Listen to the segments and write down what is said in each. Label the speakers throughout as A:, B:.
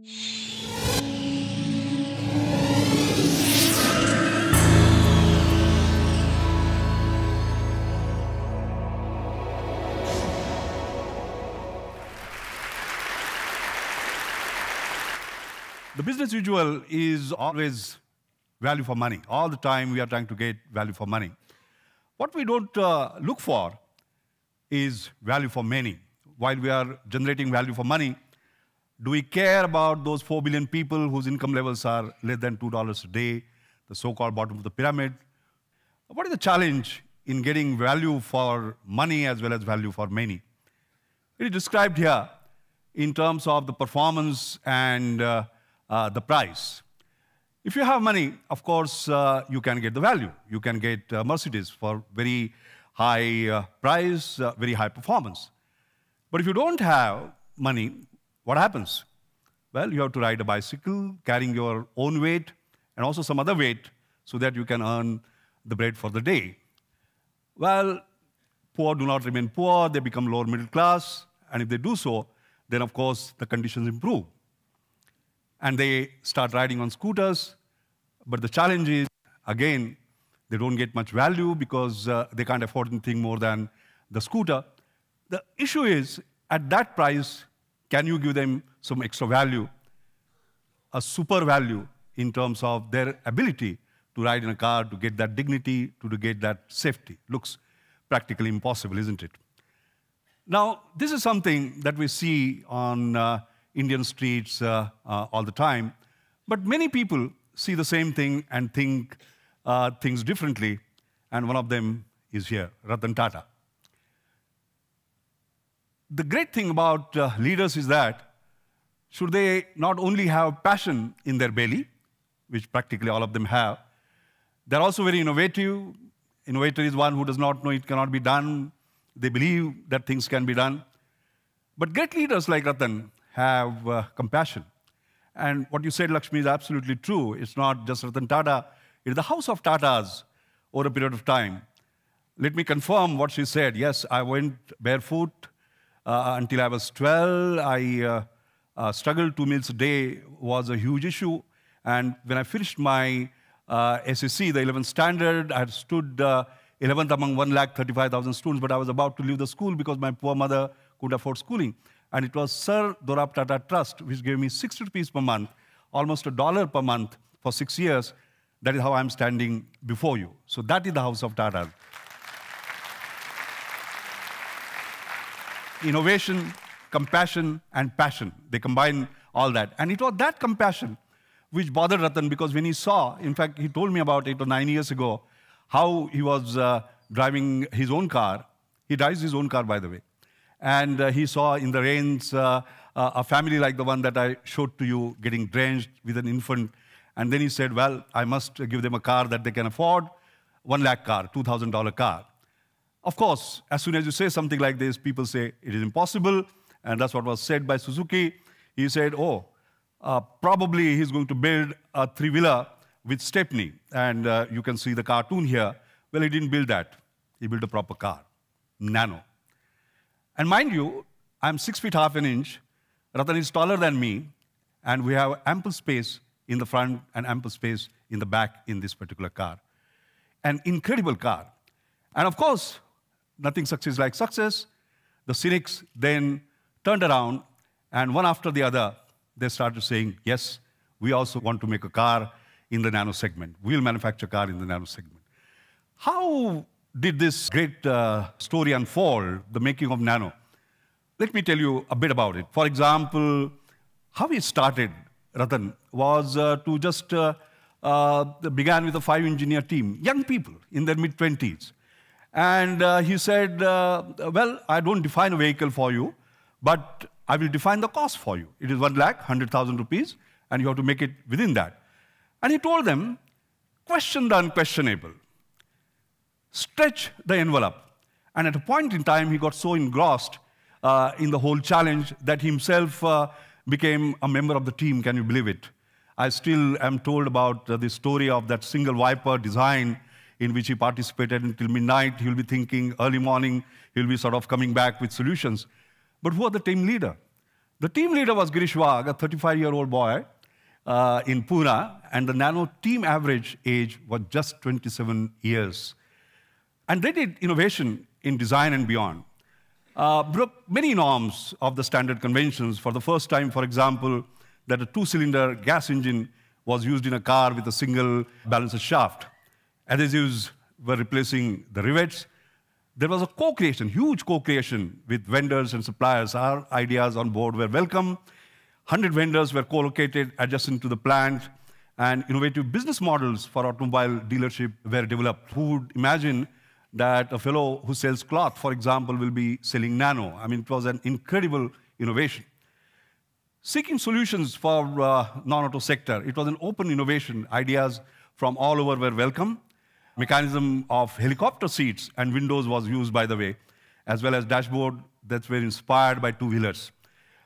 A: The business usual is always value for money. All the time we are trying to get value for money. What we don't look for is value for many. While we are generating value for money, do we care about those 4 billion people whose income levels are less than $2 a day, the so-called bottom of the pyramid? What is the challenge in getting value for money as well as value for many? It is described here in terms of the performance and the price. If you have money, of course, you can get the value. You can get Mercedes for very high price, very high performance. But if you don't have money, what happens? Well, you have to ride a bicycle, carrying your own weight, and also some other weight, so that you can earn the bread for the day. Well, poor do not remain poor, they become lower middle class, and if they do so, then of course the conditions improve. And they start riding on scooters, but the challenge is, again, they don't get much value because they can't afford anything more than the scooter. The issue is, at that price, can you give them some extra value, a super value in terms of their ability to ride in a car, to get that dignity, to get that safety? Looks practically impossible, isn't it? Now, this is something that we see on Indian streets all the time, but many people see the same thing and think things differently, and one of them is here, Ratan Tata. The great thing about leaders is that should they not only have passion in their belly, which practically all of them have, they're also very innovative. Innovator is one who does not know it cannot be done. They believe that things can be done. But great leaders like Ratan have compassion. And what you said, Lakshmi, is absolutely true. It's not just Ratan Tata. It is the house of Tatas over a period of time. Let me confirm what she said. Yes, I went barefoot until I was 12. I struggled 2 meals a day was a huge issue. And when I finished my SSC, the 11th standard, I had stood 11th among 135,000 students, but I was about to leave the school because my poor mother couldn't afford schooling. And it was Sir Dorab Tata Trust, which gave me 60 rupees per month, almost $1 per month for 6 years. That is how I'm standing before you. So that is the house of Tata. Innovation, compassion, and passion. They combine all that. And it was that compassion which bothered Ratan, because when he saw, in fact, he told me about 8 or 9 years ago, how he was driving his own car. He drives his own car, by the way. And he saw in the rains a family like the one that I showed to you getting drenched with an infant. And then he said, well, I must give them a car that they can afford, 1 lakh car, $2,000 car. Of course, as soon as you say something like this, people say it is impossible. And that's what was said by Suzuki. He said, oh, probably he's going to build a 3-wheeler with stepney. And you can see the cartoon here. Well, he didn't build that. He built a proper car, Nano. And mind you, I'm 6 feet half an inch. Ratan is taller than me. And we have ample space in the front and ample space in the back in this particular car. An incredible car. And of course, nothing succeeds like success. The cynics then turned around, and one after the other, they started saying, yes, we also want to make a car in the nano segment. We'll manufacture a car in the nano segment. How did this great story unfold, the making of nano? Let me tell you a bit about it. For example, how it started, Ratan, was to just began with a 5-engineer team, young people in their mid-20s. And he said, well, I don't define a vehicle for you, but I will define the cost for you. It is 1,100,000 rupees, and you have to make it within that. And he told them, question the unquestionable. Stretch the envelope. And at a point in time, he got so engrossed in the whole challenge that he himself became a member of the team. Can you believe it? I still am told about the story of that single wiper design in which he participated until midnight. He'll be thinking early morning, he'll be sort of coming back with solutions. But who are the team leader? The team leader was Girish Wagh, a 35-year-old boy in Pune, and the Nano team average age was just 27 years. And they did innovation in design and beyond. Broke many norms of the standard conventions. For the first time, for example, that a two-cylinder gas engine was used in a car with a single balancer shaft. Adhesives were replacing the rivets. There was a co-creation, huge co-creation with vendors and suppliers. Our ideas on board were welcome. 100 vendors were co-located adjacent to the plant, and innovative business models for automobile dealership were developed. Who would imagine that a fellow who sells cloth, for example, will be selling nano? I mean, it was an incredible innovation. Seeking solutions for non-auto sector, it was an open innovation. Ideas from all over were welcome. Mechanism of helicopter seats and windows was used, by the way, as well as dashboard that were inspired by two-wheelers.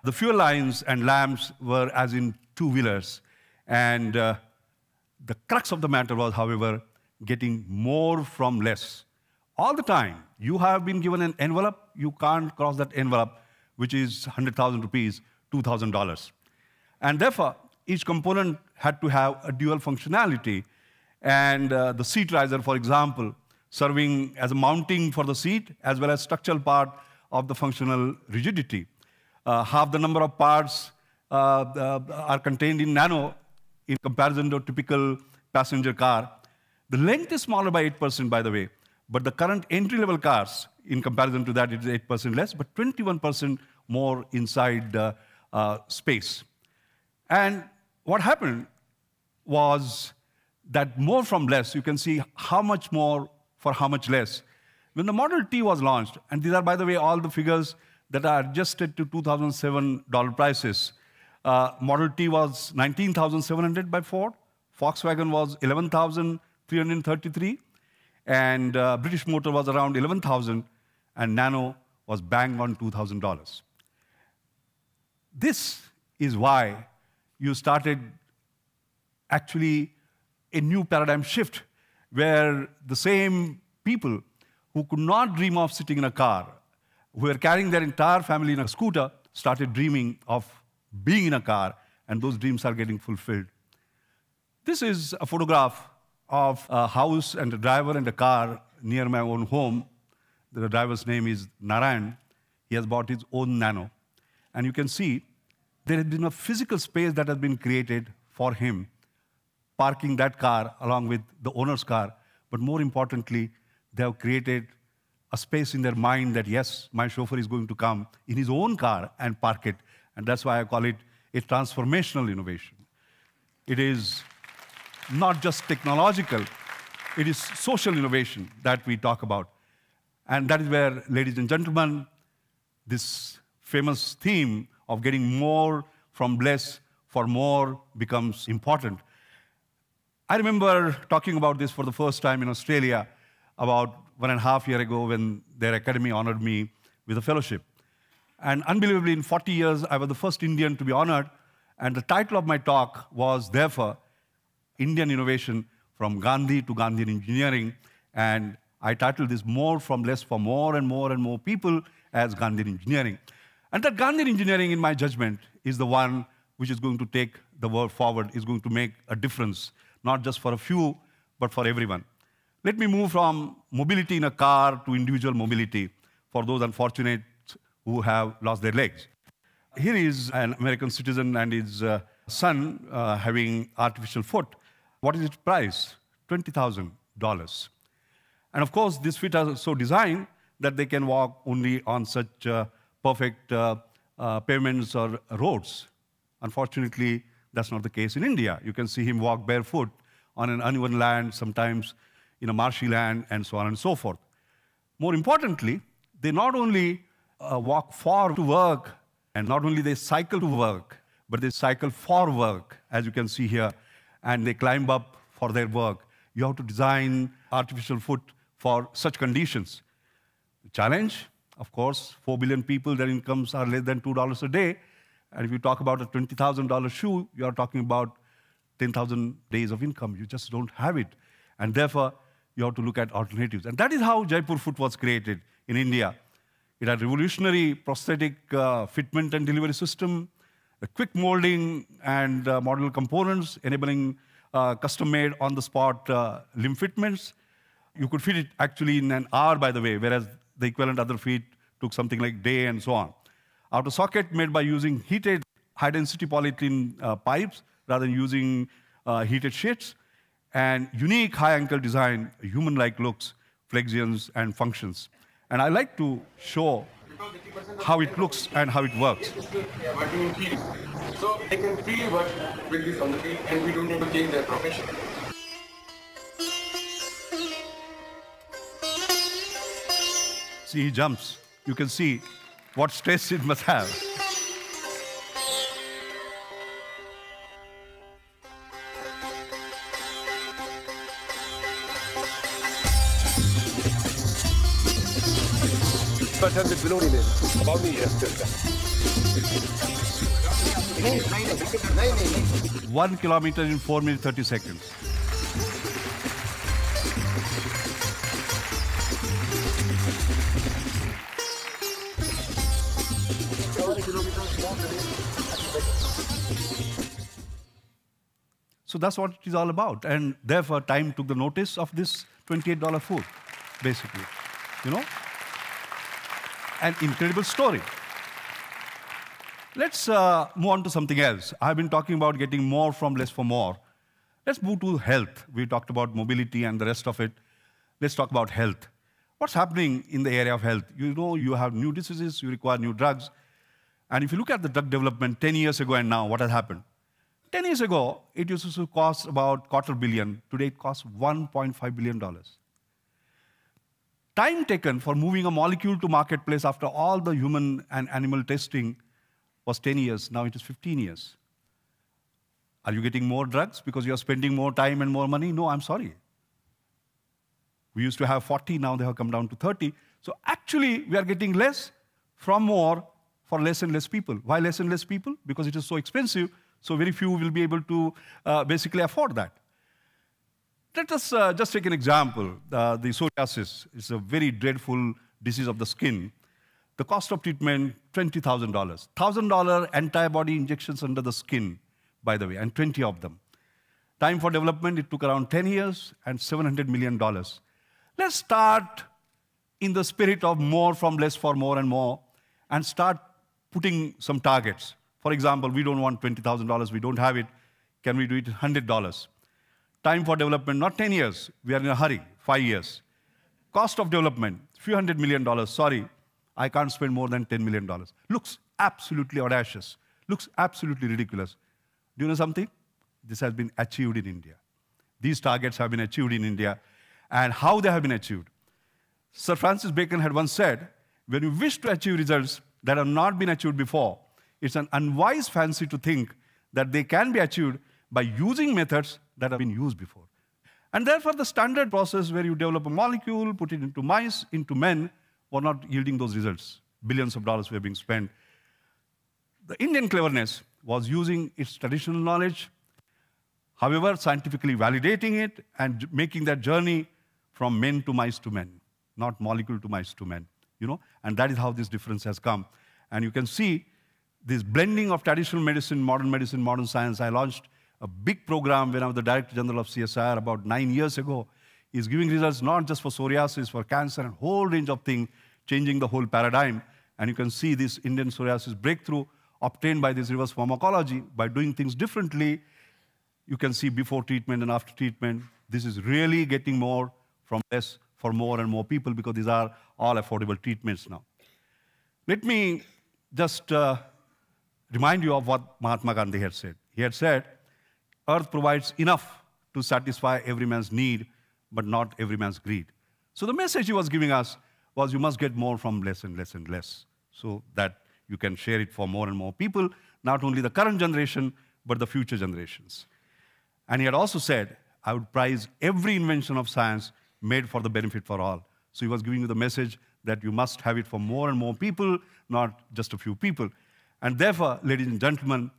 A: The fuel lines and lamps were as in two-wheelers. And the crux of the matter was, however, getting more from less. All the time, you have been given an envelope, you can't cross that envelope, which is 100,000 rupees, $2,000. And therefore, each component had to have a dual functionality. And the seat riser, for example, serving as a mounting for the seat, as well as structural part of the functional rigidity. Half the number of parts are contained in nano in comparison to a typical passenger car. The length is smaller by 8%, by the way, but the current entry-level cars, in comparison to that, it is 8% less, but 21% more inside space. And what happened was that more from less, you can see how much more for how much less. When the Model T was launched, and these are, by the way, all the figures that are adjusted to 2007 dollar prices. Model T was 19,700 by Ford. Volkswagen was 11,333. And British Motor was around 11,000. And Nano was bang on $2,000. This is why you started actually a new paradigm shift, where the same people who could not dream of sitting in a car, who were carrying their entire family in a scooter, started dreaming of being in a car, and those dreams are getting fulfilled. This is a photograph of a house and a driver and a car near my own home. The driver's name is Narayan. He has bought his own Nano. And you can see there has been a physical space that has been created for him, parking that car along with the owner's car. But more importantly, they have created a space in their mind that, yes, my chauffeur is going to come in his own car and park it. And that's why I call it a transformational innovation. It is not just technological, it is social innovation that we talk about. And that is where, ladies and gentlemen, this famous theme of getting more from less for more becomes important. I remember talking about this for the first time in Australia about 1.5 years ago when their academy honored me with a fellowship. And unbelievably, in 40 years, I was the first Indian to be honored. And the title of my talk was, therefore, Indian Innovation from Gandhi to Gandhian Engineering. And I titled this More from Less for More and More and More People as Gandhian Engineering. And that Gandhian Engineering, in my judgment, is the one which is going to take the world forward, is going to make a difference, not just for a few, but for everyone. Let me move from mobility in a car to individual mobility for those unfortunate who have lost their legs. Here is an American citizen and his son having artificial foot. What is its price? $20,000. And of course, these feet are so designed that they can walk only on such perfect pavements or roads. Unfortunately, that's not the case in India. You can see him walk barefoot on an uneven land, sometimes in a marshy land, and so on and so forth. More importantly, they not only walk far to work, and not only they cycle to work, but they cycle for work, as you can see here, and they climb up for their work. You have to design artificial foot for such conditions. The challenge, of course, 4 billion people, their incomes are less than $2 a day. And if you talk about a $20,000 shoe, you are talking about 10,000 days of income. You just don't have it. And therefore, you have to look at alternatives. And that is how Jaipur Foot was created in India. It had revolutionary prosthetic fitment and delivery system, a quick molding and modular components, enabling custom-made on-the-spot limb fitments. You could fit it actually in an hour, by the way, whereas the equivalent other feet took something like day and so on. Outer socket made by using heated high-density polyethylene pipes rather than using heated sheets, and unique high-ankle design, human-like looks, flexions, and functions. And I like to show how it looks and how it works.
B: So they can freely work with this on the field, and we don't need to change their profession.
A: See, he jumps. You can see what stress it must have.
B: About me, yes.
A: 1 kilometer in 4 minutes 30 seconds. So that's what it is all about. And therefore, time took the notice of this $28 food, basically. You know? An incredible story. Let's move on to something else. I've been talking about getting more from less for more. Let's move to health. We talked about mobility and the rest of it. Let's talk about health. What's happening in the area of health? You know, you have new diseases, you require new drugs. And if you look at the drug development 10 years ago and now, what has happened? 10 years ago, it used to cost about $250 million. Today, it costs $1.5 billion. Time taken for moving a molecule to marketplace after all the human and animal testing was 10 years. Now it is 15 years. Are you getting more drugs because you are spending more time and more money? No, I'm sorry. We used to have 40, now they have come down to 30. So actually, we are getting less from more for less and less people. Why less and less people? Because it is so expensive, so very few will be able to basically afford that. Let us just take an example. The psoriasis is a very dreadful disease of the skin. The cost of treatment, $20,000. $1,000 antibody injections under the skin, by the way, and 20 of them. Time for development, it took around 10 years and $700 million. Let's start in the spirit of more from less for more and more, and start putting some targets. For example, we don't want $20,000, we don't have it. Can we do it $100? Time for development, not 10 years. We are in a hurry, 5 years. Cost of development, few $100 million. Sorry, I can't spend more than $10 million. Looks absolutely audacious. Looks absolutely ridiculous. Do you know something? This has been achieved in India. These targets have been achieved in India. And how they have been achieved? Sir Francis Bacon had once said, when you wish to achieve results that have not been achieved before, it's an unwise fancy to think that they can be achieved by using methods that have been used before. And therefore, the standard process where you develop a molecule, put it into mice, into men, were not yielding those results. Billions of dollars were being spent. The Indian cleverness was using its traditional knowledge, however, scientifically validating it and making that journey from men to mice to men, not molecule to mice to men. You know? And that is how this difference has come. And you can see this blending of traditional medicine, modern science. I launched a big program when I was the Director General of CSIR about 9 years ago. Is giving results not just for psoriasis, for cancer, and a whole range of things, changing the whole paradigm. And you can see this Indian psoriasis breakthrough obtained by this reverse pharmacology. By doing things differently, you can see before treatment and after treatment. This is really getting more from less for more and more people, because these are all affordable treatments now. Let me just remind you of what Mahatma Gandhi had said. He had said, Earth provides enough to satisfy every man's need, but not every man's greed. So the message he was giving us was you must get more from less and less and less, so that you can share it for more and more people, not only the current generation, but the future generations. And he had also said, I would prize every invention of science made for the benefit for all. So he was giving you the message that you must have it for more and more people, not just a few people. And therefore, ladies and gentlemen,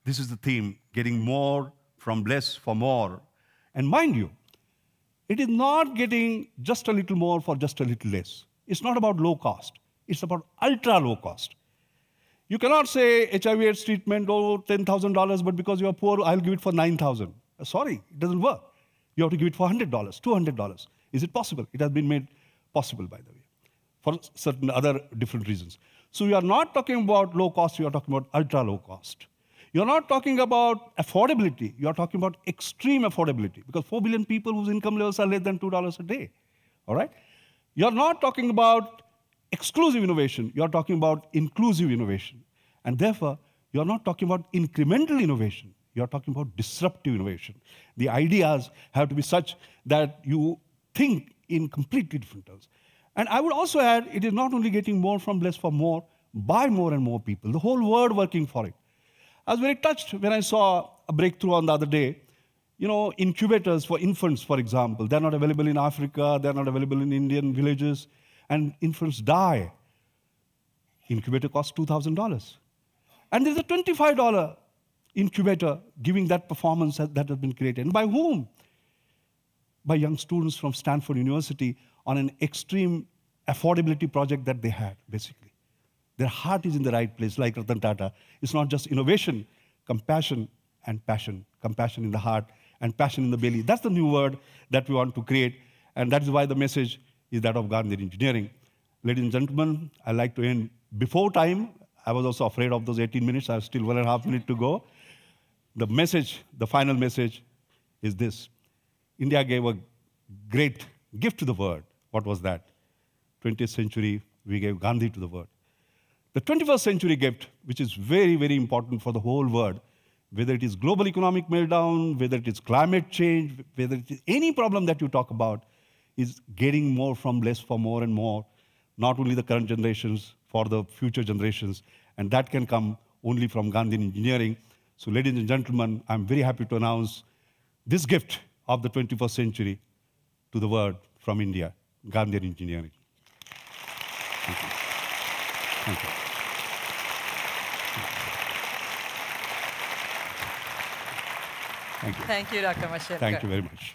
A: this is the theme, getting more from less for more. And mind you, it is not getting just a little more for just a little less. It's not about low cost. It's about ultra low cost. You cannot say HIV/AIDS treatment, oh, $10,000, but because you are poor, I'll give it for $9,000. Sorry, it doesn't work. You have to give it for $100, $200. Is it possible? It has been made possible, by the way, for certain other different reasons. So you are not talking about low cost, you are talking about ultra low cost. You're not talking about affordability, you are talking about extreme affordability, because 4 billion people whose income levels are less than $2 a day, all right? You're not talking about exclusive innovation, you're talking about inclusive innovation. And therefore, you're not talking about incremental innovation, you're talking about disruptive innovation. The ideas have to be such that you think in completely different terms. And I would also add, it is not only getting more from less for more, by more and more people, the whole world working for it. I was very touched when I saw a breakthrough on the other day. You know, incubators for infants, for example, they're not available in Africa, they're not available in Indian villages, and infants die. Incubator costs $2,000. And there's a $25 incubator giving that performance that has been created. And by whom? By young students from Stanford University on an extreme affordability project that they had, basically. Their heart is in the right place, like Ratan Tata. It's not just innovation, compassion and passion. Compassion in the heart and passion in the belly. That's the new word that we want to create, and that is why the message is that of Gandhi engineering. Ladies and gentlemen, I'd like to end before time. I was also afraid of those 18 minutes. I have still 1.5 minutes to go. The message, the final message is this. India gave a great gift to the world. What was that? 20th century, we gave Gandhi to the world. The 21st century gift, which is very, very important for the whole world, whether it is global economic meltdown, whether it is climate change, whether it is any problem that you talk about, is getting more from less for more and more, not only the current generations, for the future generations. And that can come only from Gandhi engineering. So ladies and gentlemen, I'm very happy to announce this gift of the 21st century to the world from India, Gandhi engineering. Thank you. Thank you. Thank you.
C: Thank you, Dr. Mashelkar.
A: Thank you very much.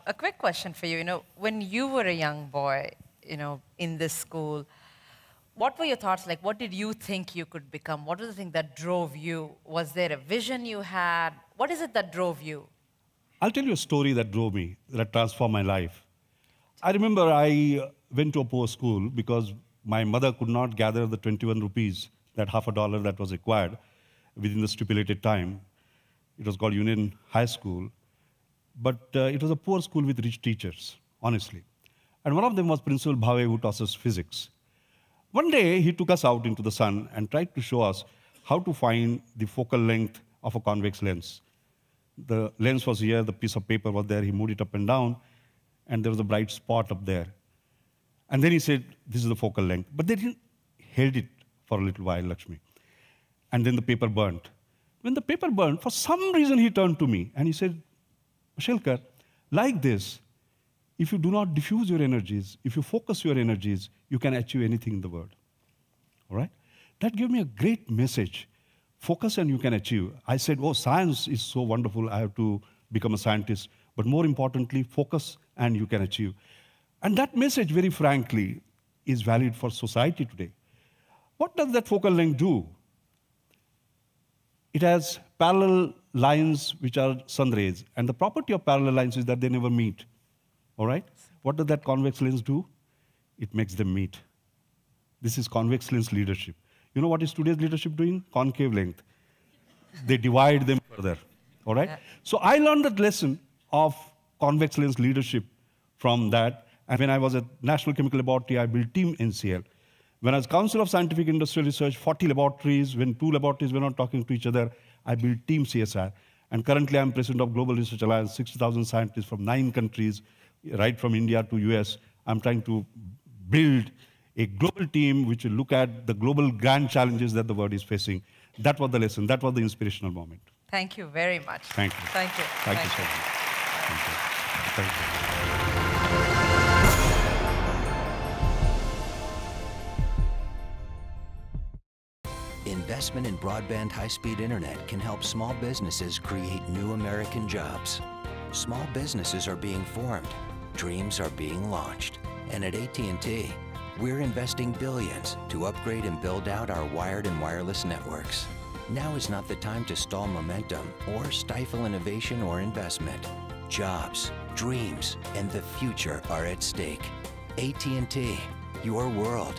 C: A quick question for you. You know, when you were a young boy, you know, in this school, what were your thoughts like? What did you think you could become? What was the thing that drove you? Was there a vision you had? What is it that drove you?
A: I'll tell you a story that drove me, that transformed my life. I remember I went to a poor school because my mother could not gather the 21 rupees, that $50 that was required within the stipulated time. It was called Union High School. But it was a poor school with rich teachers, honestly. And one of them was Principal Bhave, who taught us physics. One day, he took us out into the sun and tried to show us how to find the focal length of a convex lens. The lens was here, the piece of paper was there, he moved it up and down, and there was a bright spot up there. And then he said, this is the focal length. But they didn't held it for a little while, Lakshmi. And then the paper burnt. When the paper burned, for some reason he turned to me and he said, Mashelkar, like this, if you do not diffuse your energies, if you focus your energies, you can achieve anything in the world. All right? That gave me a great message. Focus and you can achieve. I said, oh, science is so wonderful, I have to become a scientist. But more importantly, focus and you can achieve. And that message, very frankly, is valid for society today. What does that focal length do? It has parallel lines which are sun rays. And the property of parallel lines is that they never meet. All right? What does that convex lens do? It makes them meet. This is convex lens leadership. You know what is today's leadership doing? Concave length. They divide them further. All right? Yeah. So I learned that lesson of convex lens leadership from that. And when I was at National Chemical Laboratory, I built Team NCL. When I was Council of Scientific Industrial Research, 40 laboratories, when 2 laboratories were not talking to each other, I built Team CSR. And currently, I'm president of Global Research Alliance, 60,000 scientists from 9 countries, right from India to US. I'm trying to build a global team which will look at the global grand challenges that the world is facing. That was the lesson. That was the inspirational moment.
C: Thank you very much.
A: Thank you.
C: Thank you.
A: Thank you so much. Thank you. Thank you.
D: Investment in broadband high-speed internet can help small businesses create new American jobs. Small businesses are being formed, dreams are being launched, and at AT&T, We're investing billions to upgrade and build out our wired and wireless networks. Now is not the time to stall momentum or stifle innovation or investment. Jobs, dreams, and the future are at stake. AT&T, your world,